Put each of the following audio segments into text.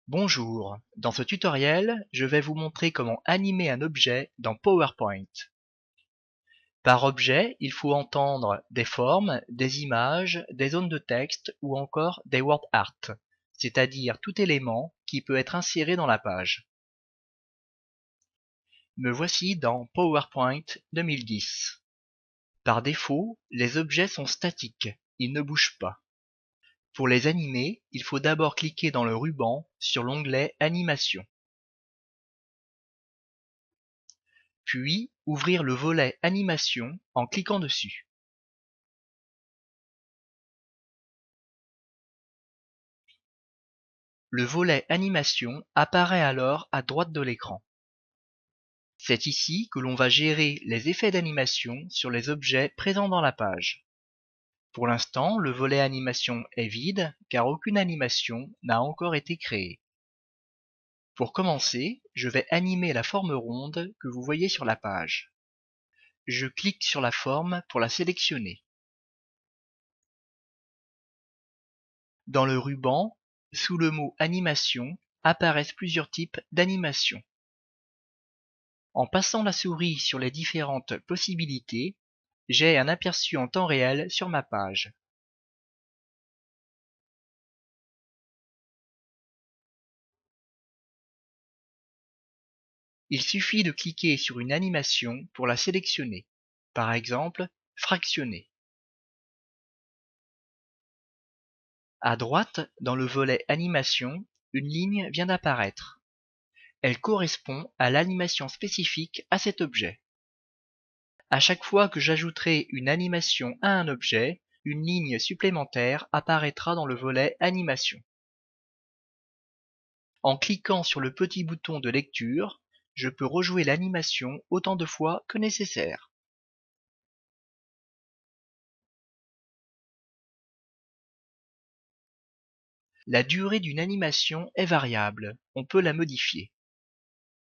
Bonjour, dans ce tutoriel, je vais vous montrer comment animer un objet dans PowerPoint. Par objet, il faut entendre des formes, des images, des zones de texte ou encore des word art, c'est-à-dire tout élément qui peut être inséré dans la page. Me voici dans PowerPoint 2010. Par défaut, les objets sont statiques, ils ne bougent pas. Pour les animer, il faut d'abord cliquer dans le ruban sur l'onglet Animation. Puis ouvrir le volet Animation en cliquant dessus. Le volet Animation apparaît alors à droite de l'écran. C'est ici que l'on va gérer les effets d'animation sur les objets présents dans la page. Pour l'instant, le volet Animation est vide car aucune animation n'a encore été créée. Pour commencer, je vais animer la forme ronde que vous voyez sur la page. Je clique sur la forme pour la sélectionner. Dans le ruban, sous le mot Animation, apparaissent plusieurs types d'animation. En passant la souris sur les différentes possibilités, j'ai un aperçu en temps réel sur ma page. Il suffit de cliquer sur une animation pour la sélectionner. Par exemple, fractionner. À droite, dans le volet Animation, une ligne vient d'apparaître. Elle correspond à l'animation spécifique à cet objet. À chaque fois que j'ajouterai une animation à un objet, une ligne supplémentaire apparaîtra dans le volet Animation. En cliquant sur le petit bouton de lecture, je peux rejouer l'animation autant de fois que nécessaire. La durée d'une animation est variable, on peut la modifier.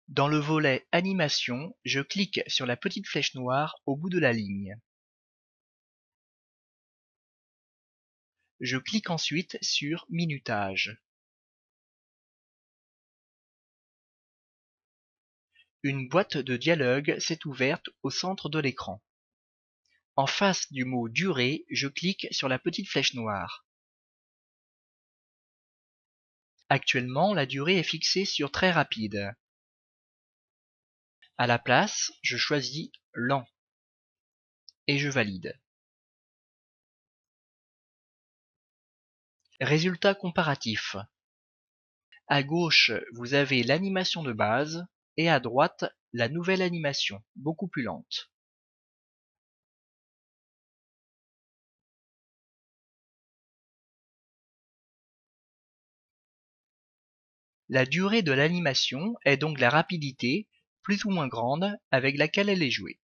Dans le volet Animation, je clique sur la petite flèche noire au bout de la ligne. Je clique ensuite sur Minutage. Une boîte de dialogue s'est ouverte au centre de l'écran. En face du mot Durée, je clique sur la petite flèche noire. Actuellement, la durée est fixée sur Très rapide. À la place, je choisis Lent et je valide. Résultat comparatif. À gauche, vous avez l'animation de base et à droite, la nouvelle animation, beaucoup plus lente. La durée de l'animation est donc la rapidité, plus ou moins grande, avec laquelle elle est jouée.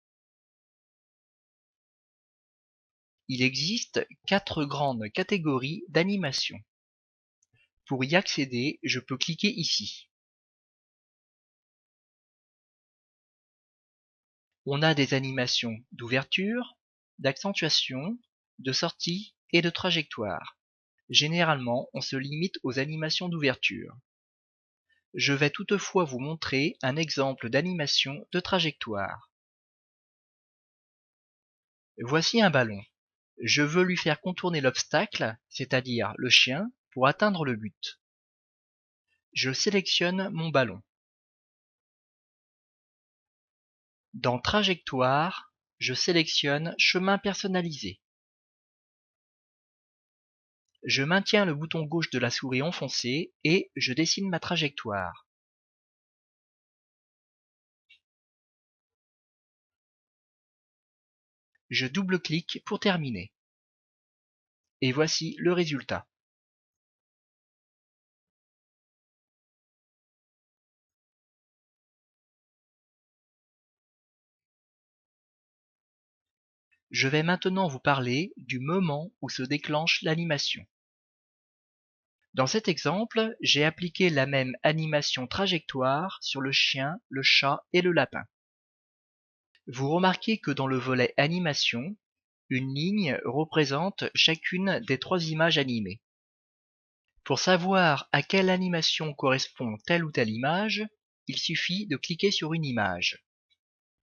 Il existe 4 grandes catégories d'animation. Pour y accéder, je peux cliquer ici. On a des animations d'ouverture, d'accentuation, de sortie et de trajectoire. Généralement, on se limite aux animations d'ouverture. Je vais toutefois vous montrer un exemple d'animation de trajectoire. Voici un ballon. Je veux lui faire contourner l'obstacle, c'est-à-dire le chien, pour atteindre le but. Je sélectionne mon ballon. Dans Trajectoire, je sélectionne Chemin personnalisé. Je maintiens le bouton gauche de la souris enfoncé et je dessine ma trajectoire. Je double-clique pour terminer. Et voici le résultat. Je vais maintenant vous parler du moment où se déclenche l'animation. Dans cet exemple, j'ai appliqué la même animation trajectoire sur le chien, le chat et le lapin. Vous remarquez que dans le volet Animation, une ligne représente chacune des 3 images animées. Pour savoir à quelle animation correspond telle ou telle image, il suffit de cliquer sur une image.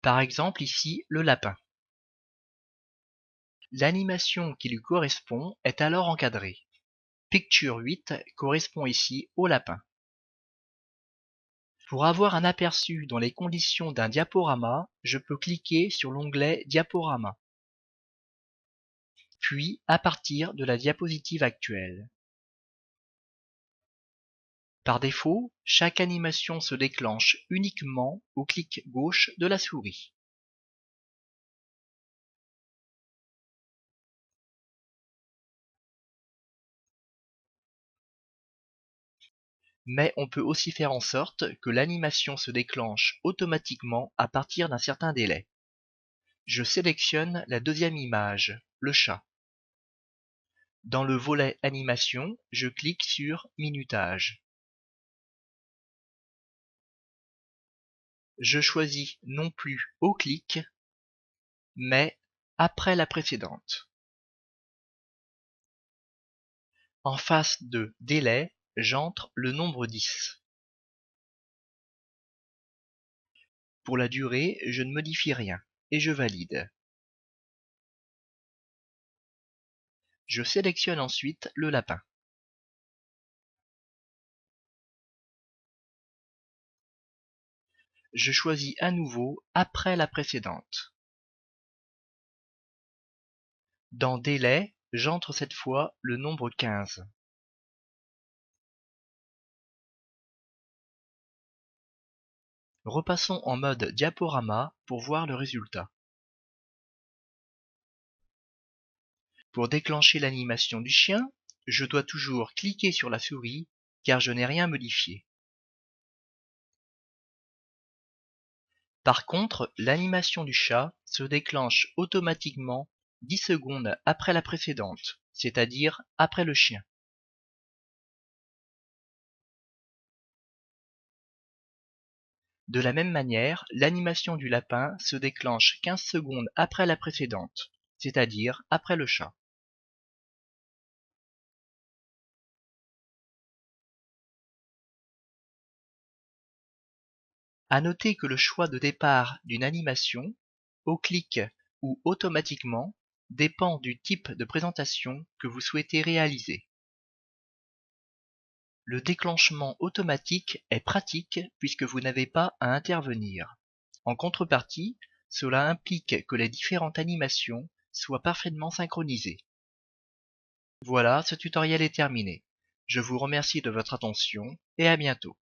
Par exemple ici, le lapin. L'animation qui lui correspond est alors encadrée. Picture 8 correspond ici au lapin. Pour avoir un aperçu dans les conditions d'un diaporama, je peux cliquer sur l'onglet Diaporama, puis à partir de la diapositive actuelle. Par défaut, chaque animation se déclenche uniquement au clic gauche de la souris. Mais on peut aussi faire en sorte que l'animation se déclenche automatiquement à partir d'un certain délai. Je sélectionne la deuxième image, le chat. Dans le volet Animation, je clique sur Minutage. Je choisis non plus au clic, mais après la précédente. En face de Délai, j'entre le nombre 10. Pour la durée, je ne modifie rien et je valide. Je sélectionne ensuite le lapin. Je choisis à nouveau après la précédente. Dans Délai, j'entre cette fois le nombre 15. Repassons en mode diaporama pour voir le résultat. Pour déclencher l'animation du chien, je dois toujours cliquer sur la souris car je n'ai rien modifié. Par contre, l'animation du chat se déclenche automatiquement 10 secondes après la précédente, c'est-à-dire après le chien. De la même manière, l'animation du lapin se déclenche 15 secondes après la précédente, c'est-à-dire après le chat. À noter que le choix de départ d'une animation, au clic ou automatiquement, dépend du type de présentation que vous souhaitez réaliser. Le déclenchement automatique est pratique puisque vous n'avez pas à intervenir. En contrepartie, cela implique que les différentes animations soient parfaitement synchronisées. Voilà, ce tutoriel est terminé. Je vous remercie de votre attention et à bientôt.